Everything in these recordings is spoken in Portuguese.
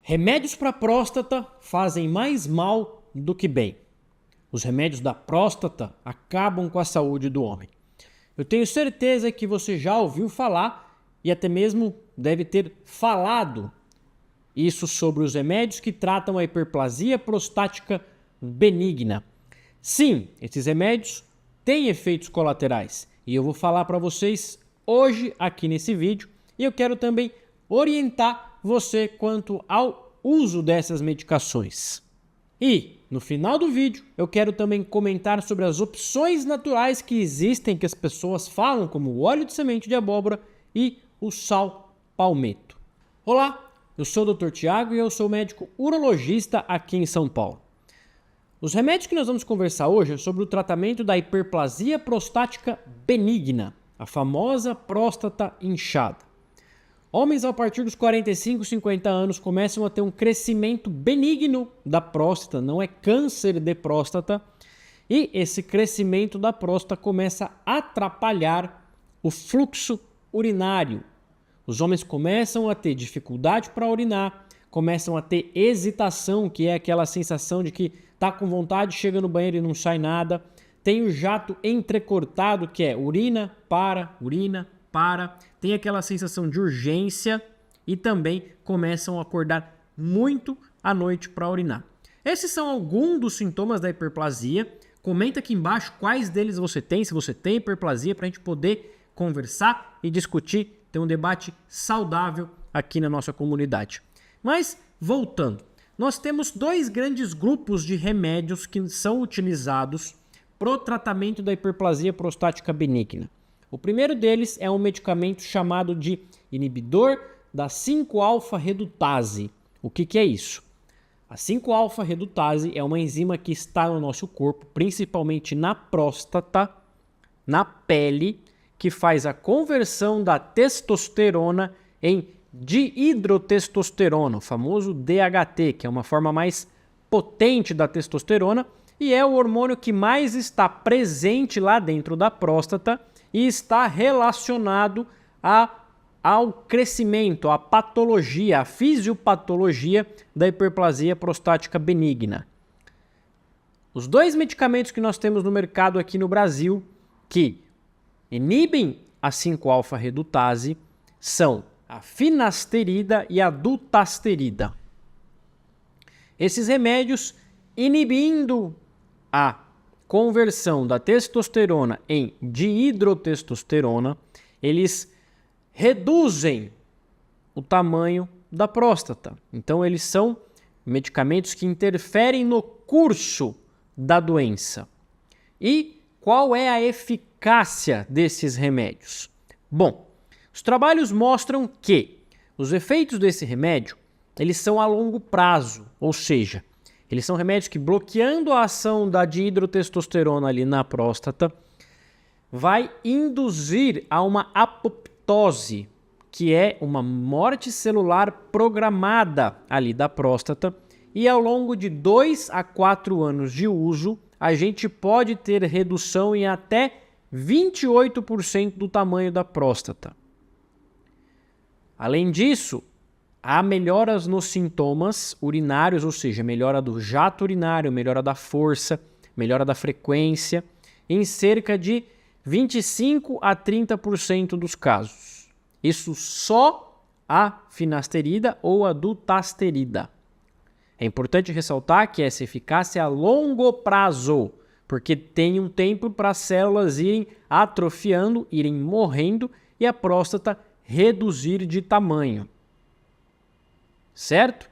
Remédios para próstata fazem mais mal do que bem. Os remédios da próstata acabam com a saúde do homem. Eu tenho certeza que você já ouviu falar e até mesmo deve ter falado isso sobre os remédios que tratam a hiperplasia prostática benigna. Sim, esses remédios têm efeitos colaterais e eu vou falar para vocês hoje aqui nesse vídeo e eu quero também orientar você quanto ao uso dessas medicações. E no final do vídeo eu quero também comentar sobre as opções naturais que existem que as pessoas falam, como o óleo de semente de abóbora e o sal palmeto. Olá, eu sou o Dr. Tiago e eu sou médico urologista aqui em São Paulo. Os remédios que nós vamos conversar hoje é sobre o tratamento da hiperplasia prostática benigna, a famosa próstata inchada. Homens a partir dos 45, 50 anos começam a ter um crescimento benigno da próstata, não é câncer de próstata, e esse crescimento da próstata começa a atrapalhar o fluxo urinário. Os homens começam a ter dificuldade para urinar, começam a ter hesitação, que é aquela sensação de que está com vontade, chega no banheiro e não sai nada. Tem o jato entrecortado, que é urina, para, tem aquela sensação de urgência e também começam a acordar muito à noite para urinar. Esses são alguns dos sintomas da hiperplasia. Comenta aqui embaixo quais deles você tem, se você tem hiperplasia, para a gente poder conversar e discutir, ter um debate saudável aqui na nossa comunidade. Mas, voltando, nós temos dois grandes grupos de remédios que são utilizados para o tratamento da hiperplasia prostática benigna. O primeiro deles é um medicamento chamado de inibidor da 5-alfa-redutase. O que é isso? A 5-alfa-redutase é uma enzima que está no nosso corpo, principalmente na próstata, na pele, que faz a conversão da testosterona em dihidrotestosterona, o famoso DHT, que é uma forma mais potente da testosterona e é o hormônio que mais está presente lá dentro da próstata e está relacionado ao crescimento, à patologia, à fisiopatologia da hiperplasia prostática benigna. Os dois medicamentos que nós temos no mercado aqui no Brasil que inibem a 5-alfa-redutase são a finasterida e a dutasterida. Esses remédios, inibindo a conversão da testosterona em dihidrotestosterona, eles reduzem o tamanho da próstata. Então, eles são medicamentos que interferem no curso da doença. E qual é a eficácia desses remédios? Bom, os trabalhos mostram que os efeitos desse remédio, eles são a longo prazo, ou seja, eles são remédios que, bloqueando a ação da dihidrotestosterona ali na próstata, vai induzir a uma apoptose, que é uma morte celular programada ali da próstata, e ao longo de 2 a 4 anos de uso, a gente pode ter redução em até 28% do tamanho da próstata. Além disso, há melhoras nos sintomas urinários, ou seja, melhora do jato urinário, melhora da força, melhora da frequência, em cerca de 25 a 30% dos casos. Isso só a finasterida ou a dutasterida. É importante ressaltar que essa eficácia é a longo prazo, porque tem um tempo para as células irem atrofiando, irem morrendo e a próstata reduzir de tamanho. Certo?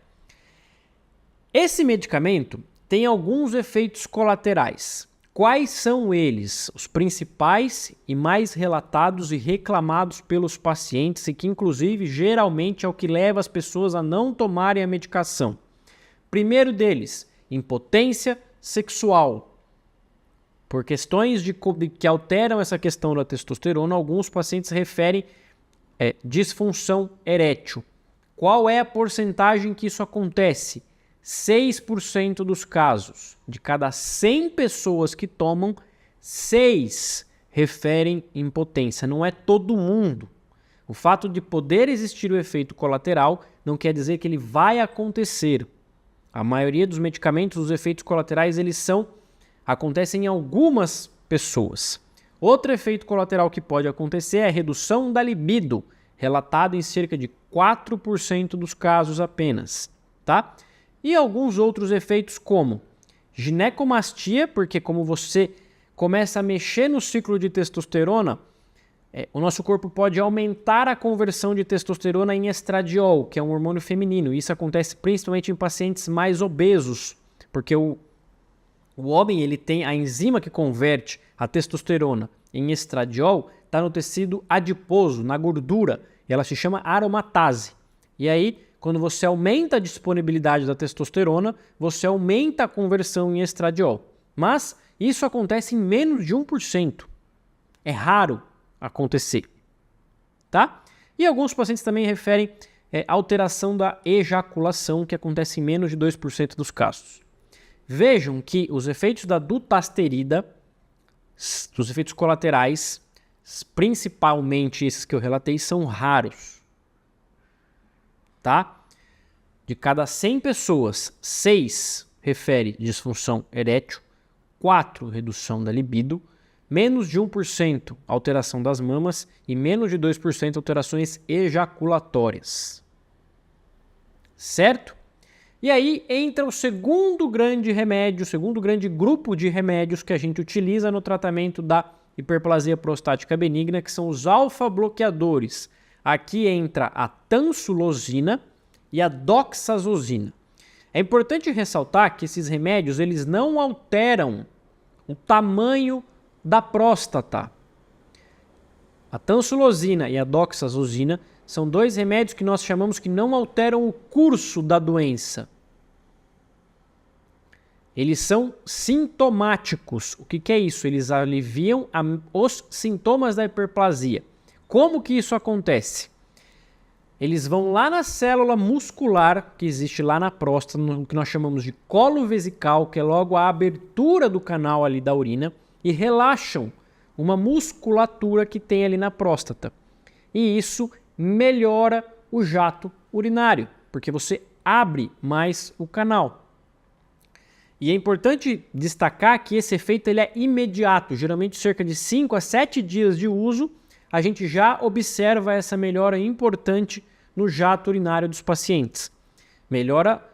Esse medicamento tem alguns efeitos colaterais. Quais são eles? Os principais e mais relatados e reclamados pelos pacientes e que, inclusive, geralmente é o que leva as pessoas a não tomarem a medicação. Primeiro deles, impotência sexual. Por questões que alteram essa questão da testosterona, alguns pacientes referem disfunção erétil. Qual é a porcentagem que isso acontece? 6% dos casos. De cada 100 pessoas que tomam, 6 referem impotência. Não é todo mundo. O fato de poder existir o efeito colateral não quer dizer que ele vai acontecer. A maioria dos medicamentos, os efeitos colaterais, acontecem em algumas pessoas. Outro efeito colateral que pode acontecer é a redução da libido, relatado em cerca de 4% dos casos apenas, tá? E alguns outros efeitos como ginecomastia, porque como você começa a mexer no ciclo de testosterona, o nosso corpo pode aumentar a conversão de testosterona em estradiol, que é um hormônio feminino. Isso acontece principalmente em pacientes mais obesos, porque o homem ele tem a enzima que converte a testosterona em estradiol, está no tecido adiposo, na gordura, e ela se chama aromatase. E aí, quando você aumenta a disponibilidade da testosterona, você aumenta a conversão em estradiol. Mas isso acontece em menos de 1%. É raro acontecer, tá? E alguns pacientes também referem alteração da ejaculação, que acontece em menos de 2% dos casos. Vejam que os efeitos da dutasterida, os efeitos colaterais, principalmente esses que eu relatei, são raros, tá? De cada 100 pessoas, 6 refere disfunção erétil, 4 redução da libido, menos de 1% alteração das mamas e menos de 2% alterações ejaculatórias. Certo? E aí entra o segundo grande remédio, o segundo grande grupo de remédios que a gente utiliza no tratamento da hiperplasia prostática benigna, que são os alfa-bloqueadores. Aqui entra a tansulosina e a doxazosina. É importante ressaltar que esses remédios eles não alteram o tamanho da próstata. A tansulosina e a doxazosina são dois remédios que nós chamamos que não alteram o curso da doença. Eles são sintomáticos. O que é isso? Eles aliviam os sintomas da hiperplasia. Como que isso acontece? Eles vão lá na célula muscular que existe lá na próstata, no que nós chamamos de colo vesical, que é logo a abertura do canal ali da urina, e relaxam uma musculatura que tem ali na próstata. E isso melhora o jato urinário, porque você abre mais o canal. E é importante destacar que esse efeito ele é imediato, geralmente cerca de 5 a 7 dias de uso, a gente já observa essa melhora importante no jato urinário dos pacientes. Melhora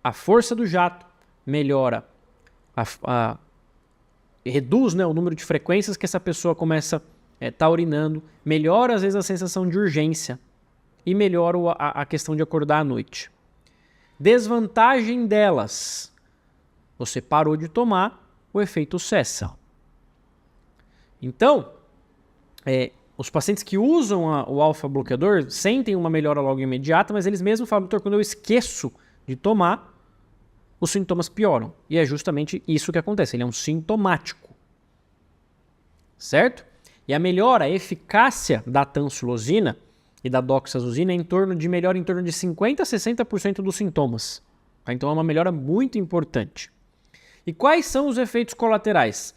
a força do jato, melhora reduz, né, o número de frequências que essa pessoa começa a estar urinando, melhora às vezes a sensação de urgência e melhora a questão de acordar à noite. Desvantagem delas: você parou de tomar, o efeito cessa. Então, os pacientes que usam o alfa-bloqueador sentem uma melhora logo imediata, mas eles mesmos falam: doutor, quando eu esqueço de tomar, os sintomas pioram. E é justamente isso que acontece, ele é um sintomático. Certo? E a eficácia da tansulosina e da doxazosina é em torno de 50% a 60% dos sintomas. Então é uma melhora muito importante. E quais são os efeitos colaterais?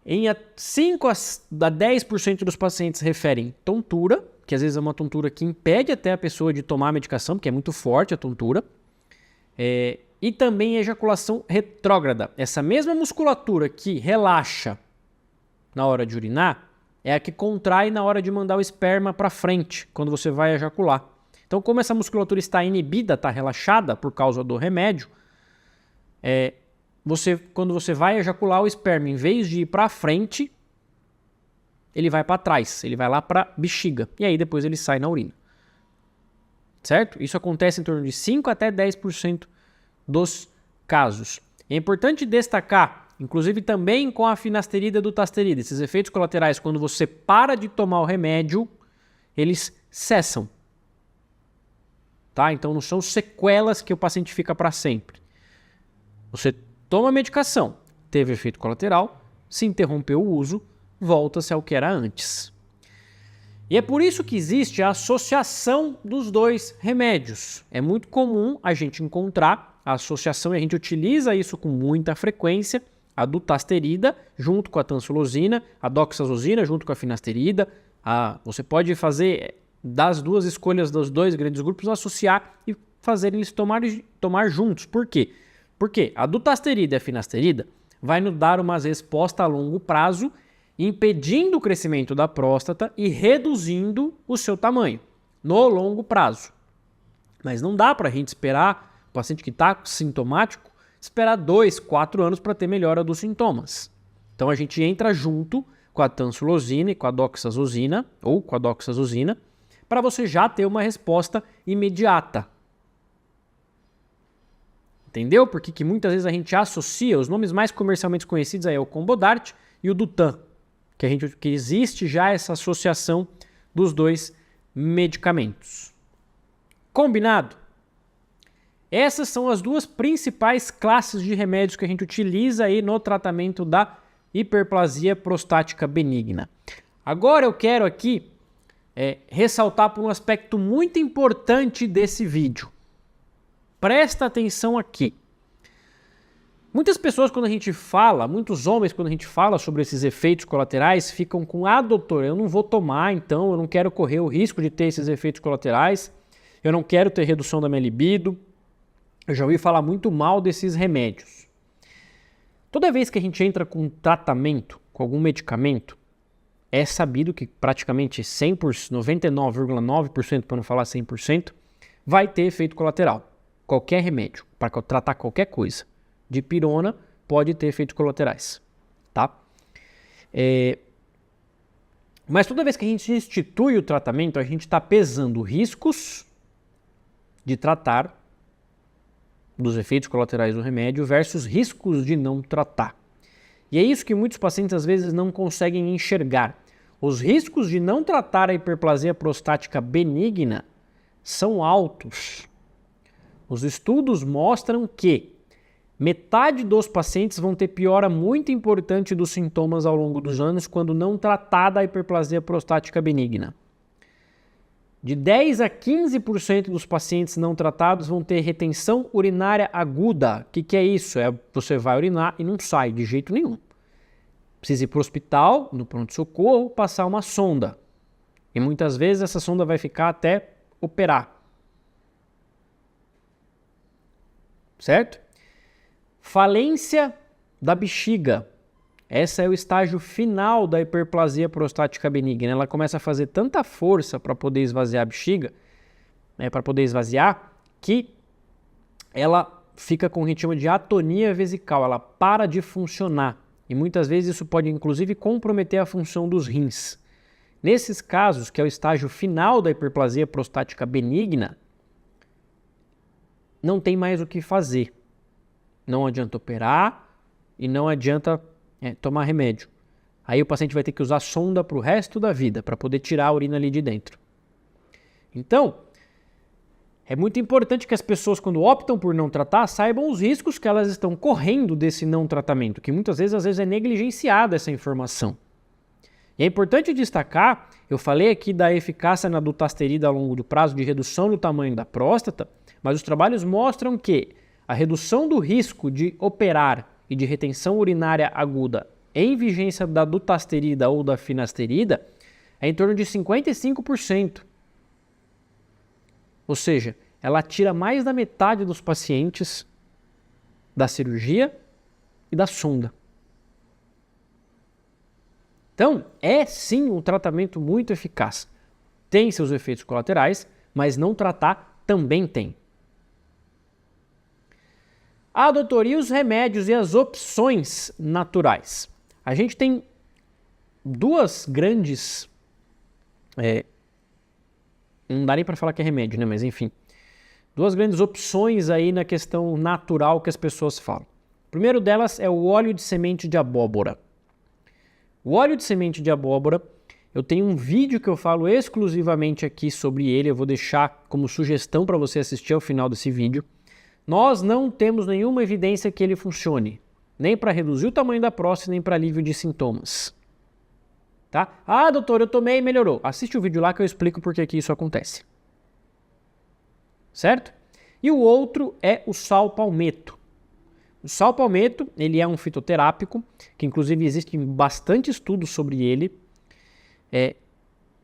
Em 5 a 10% dos pacientes referem tontura, que às vezes é uma tontura que impede até a pessoa de tomar a medicação, porque é muito forte a tontura. E também ejaculação retrógrada. Essa mesma musculatura que relaxa na hora de urinar é a que contrai na hora de mandar o esperma para frente, quando você vai ejacular. Então, como essa musculatura está inibida, está relaxada por causa do remédio, quando você vai ejacular o esperma, em vez de ir para frente, ele vai para trás, ele vai lá para a bexiga, e aí depois ele sai na urina. Certo? Isso acontece em torno de 5 até 10% dos casos. É importante destacar, inclusive também com a finasterida e dutasterida, esses efeitos colaterais, quando você para de tomar o remédio, eles cessam. Tá? Então não são sequelas que o paciente fica para sempre. Você toma a medicação, teve efeito colateral, se interrompeu o uso, volta-se ao que era antes. E é por isso que existe a associação dos dois remédios. É muito comum a gente encontrar a associação, e a gente utiliza isso com muita frequência, a dutasterida junto com a tansulosina, a doxazosina junto com a finasterida. Você pode fazer das duas escolhas dos dois grandes grupos, associar e fazer eles tomar juntos. Por quê? Porque a dutasterida e a finasterida vai nos dar uma resposta a longo prazo, impedindo o crescimento da próstata e reduzindo o seu tamanho no longo prazo. Mas não dá para a gente esperar, o paciente que está sintomático, esperar 2, 4 anos para ter melhora dos sintomas. Então a gente entra junto com a tansulosina e com a doxazosina, ou com a doxazosina, para você já ter uma resposta imediata. Entendeu? Porque que muitas vezes a gente associa, os nomes mais comercialmente conhecidos aí é o Combodart e o Dutan, que existe já essa associação dos dois medicamentos. Combinado? Essas são as duas principais classes de remédios que a gente utiliza aí no tratamento da hiperplasia prostática benigna. Agora eu quero aqui ressaltar por um aspecto muito importante desse vídeo. Presta atenção aqui. Muitas pessoas quando a gente fala, muitos homens quando a gente fala sobre esses efeitos colaterais ficam com, doutor, eu não vou tomar então, eu não quero correr o risco de ter esses efeitos colaterais, eu não quero ter redução da minha libido. Eu já ouvi falar muito mal desses remédios. Toda vez que a gente entra com um tratamento, com algum medicamento, é sabido que praticamente 100%, 99,9%, para não falar 100%, vai ter efeito colateral. Qualquer remédio, para tratar qualquer coisa, de pirona, pode ter efeitos colaterais. Tá? Mas toda vez que a gente institui o tratamento, a gente está pesando riscos de tratar dos efeitos colaterais do remédio versus riscos de não tratar. E é isso que muitos pacientes às vezes não conseguem enxergar. Os riscos de não tratar a hiperplasia prostática benigna são altos. Os estudos mostram que metade dos pacientes vão ter piora muito importante dos sintomas ao longo dos anos quando não tratada a hiperplasia prostática benigna. De 10 a 15% dos pacientes não tratados vão ter retenção urinária aguda. O que é isso? Você vai urinar e não sai de jeito nenhum. Precisa ir para o hospital, no pronto-socorro, passar uma sonda. E muitas vezes essa sonda vai ficar até operar. Certo? Falência da bexiga. Esse é o estágio final da hiperplasia prostática benigna. Ela começa a fazer tanta força para poder esvaziar a bexiga, para poder esvaziar, que ela fica com o que a gente chama de atonia vesical. Ela para de funcionar. E muitas vezes isso pode, inclusive, comprometer a função dos rins. Nesses casos, que é o estágio final da hiperplasia prostática benigna, não tem mais o que fazer. Não adianta operar e não adianta tomar remédio. Aí o paciente vai ter que usar sonda para o resto da vida, para poder tirar a urina ali de dentro. Então, é muito importante que as pessoas, quando optam por não tratar, saibam os riscos que elas estão correndo desse não tratamento, que muitas vezes é negligenciada essa informação. E é importante destacar, eu falei aqui da eficácia na dutasterida ao longo do prazo de redução do tamanho da próstata, mas os trabalhos mostram que a redução do risco de operar e de retenção urinária aguda em vigência da dutasterida ou da finasterida é em torno de 55%. Ou seja, ela tira mais da metade dos pacientes da cirurgia e da sonda. Então, é sim um tratamento muito eficaz. Tem seus efeitos colaterais, mas não tratar também tem. Doutor, e os remédios e as opções naturais? A gente tem duas grandes... não dá nem para falar que é remédio, né? Mas enfim. Duas grandes opções aí na questão natural que as pessoas falam. O primeiro delas é o óleo de semente de abóbora. O óleo de semente de abóbora, eu tenho um vídeo que eu falo exclusivamente aqui sobre ele. Eu vou deixar como sugestão para você assistir ao final desse vídeo. Nós não temos nenhuma evidência que ele funcione, nem para reduzir o tamanho da próstata, nem para alívio de sintomas. Tá? Doutor, eu tomei e melhorou. Assiste o vídeo lá que eu explico por que isso acontece. Certo? E o outro é o sal palmeto. O sal palmeto, ele é um fitoterápico, que inclusive existem bastante estudos sobre ele.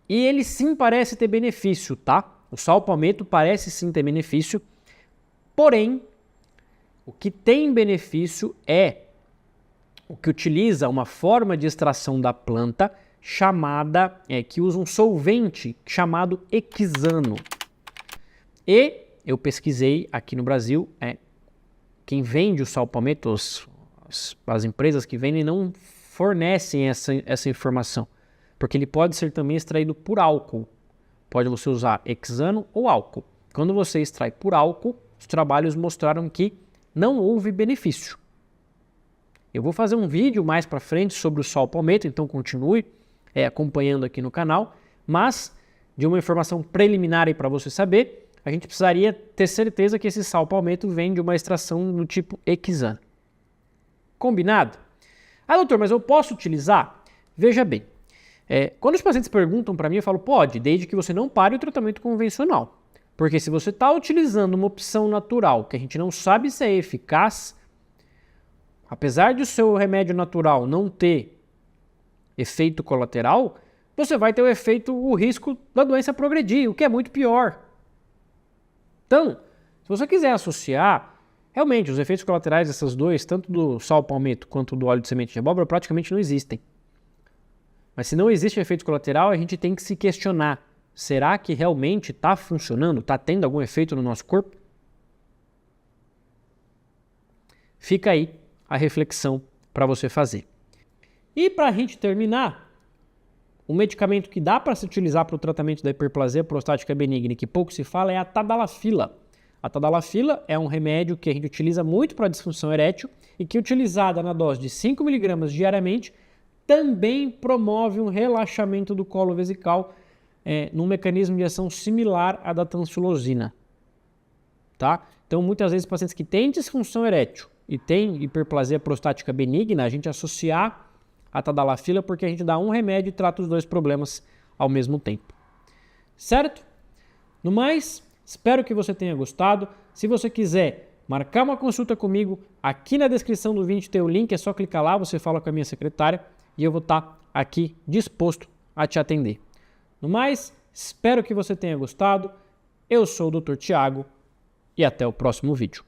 E ele sim parece ter benefício, tá? O sal palmeto parece sim ter benefício, porém, o que tem benefício é o que utiliza uma forma de extração da planta chamada, que usa um solvente chamado hexano. E eu pesquisei aqui no Brasil, quem vende o sal palmeto, as empresas que vendem não fornecem essa informação, porque ele pode ser também extraído por álcool. Pode você usar hexano ou álcool. Quando você extrai por álcool, os trabalhos mostraram que não houve benefício. Eu vou fazer um vídeo mais para frente sobre o sal palmeto, então continue acompanhando aqui no canal, mas de uma informação preliminar aí para você saber, a gente precisaria ter certeza que esse sal palmeto vem de uma extração do tipo hexano. Combinado? Ah, doutor, mas eu posso utilizar? Veja bem, quando os pacientes perguntam para mim, eu falo, pode, desde que você não pare o tratamento convencional. Porque se você está utilizando uma opção natural que a gente não sabe se é eficaz, apesar de o seu remédio natural não ter efeito colateral, você vai ter o risco da doença progredir, o que é muito pior. Então, se você quiser associar, realmente os efeitos colaterais desses dois, tanto do sal palmeto quanto do óleo de semente de abóbora, praticamente não existem. Mas se não existe efeito colateral, a gente tem que se questionar, será que realmente está funcionando? Está tendo algum efeito no nosso corpo? Fica aí a reflexão para você fazer. E para a gente terminar, um medicamento que dá para se utilizar para o tratamento da hiperplasia prostática benigna e que pouco se fala é a tadalafila. A tadalafila é um remédio que a gente utiliza muito para a disfunção erétil e que, utilizada na dose de 5 mg diariamente, também promove um relaxamento do colo vesical num mecanismo de ação similar à da tansulosina. Tá? Então, muitas vezes, pacientes que têm disfunção erétil e têm hiperplasia prostática benigna, a gente associar a tadalafila porque a gente dá um remédio e trata os dois problemas ao mesmo tempo. Certo? No mais, espero que você tenha gostado. Se você quiser marcar uma consulta comigo, aqui na descrição do vídeo tem o link, é só clicar lá, você fala com a minha secretária e eu vou estar aqui disposto a te atender. No mais, espero que você tenha gostado. Eu sou o Dr. Tiago e até o próximo vídeo.